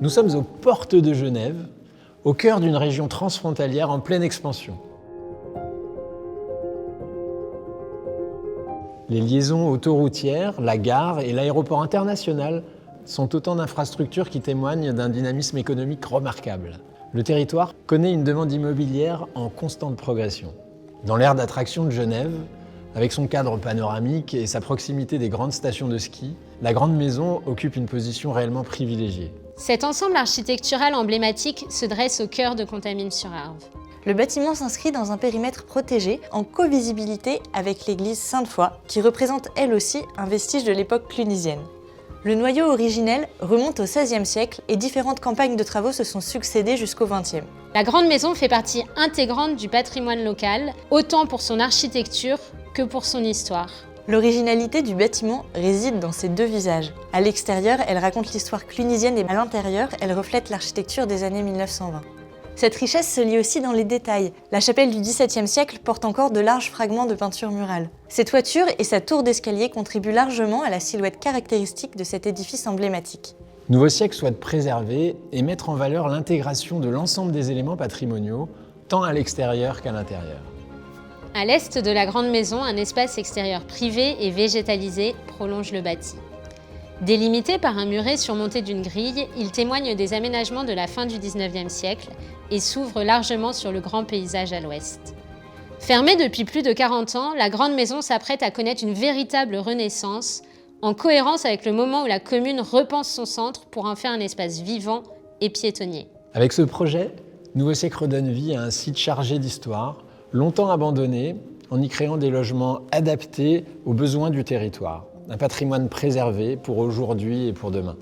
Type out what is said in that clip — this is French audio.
Nous sommes aux portes de Genève, au cœur d'une région transfrontalière en pleine expansion. Les liaisons autoroutières, la gare et l'aéroport international sont autant d'infrastructures qui témoignent d'un dynamisme économique remarquable. Le territoire connaît une demande immobilière en constante progression. Dans l'aire d'attraction de Genève, avec son cadre panoramique et sa proximité des grandes stations de ski, la Grande Maison occupe une position réellement privilégiée. Cet ensemble architectural emblématique se dresse au cœur de Contamine-sur-Arve. Le bâtiment s'inscrit dans un périmètre protégé, en co-visibilité avec l'église Sainte-Foy, qui représente elle aussi un vestige de l'époque clunisienne. Le noyau originel remonte au XVIe siècle et différentes campagnes de travaux se sont succédées jusqu'au XXe. La Grande Maison fait partie intégrante du patrimoine local, autant pour son architecture que pour son histoire. L'originalité du bâtiment réside dans ses deux visages. À l'extérieur, elle raconte l'histoire clunisienne et à l'intérieur, elle reflète l'architecture des années 1920. Cette richesse se lit aussi dans les détails. La chapelle du XVIIe siècle porte encore de larges fragments de peinture murale. Ses toitures et sa tour d'escalier contribuent largement à la silhouette caractéristique de cet édifice emblématique. Nouveau Siècle souhaite préserver et mettre en valeur l'intégration de l'ensemble des éléments patrimoniaux, tant à l'extérieur qu'à l'intérieur. À l'est de la Grande Maison, un espace extérieur privé et végétalisé prolonge le bâti. Délimité par un muret surmonté d'une grille, il témoigne des aménagements de la fin du XIXe siècle et s'ouvre largement sur le grand paysage à l'ouest. Fermée depuis plus de 40 ans, la Grande Maison s'apprête à connaître une véritable renaissance, en cohérence avec le moment où la commune repense son centre pour en faire un espace vivant et piétonnier. Avec ce projet, Nouveau Siècle redonne vie à un site chargé d'histoire, longtemps abandonné, en y créant des logements adaptés aux besoins du territoire. Un patrimoine préservé pour aujourd'hui et pour demain.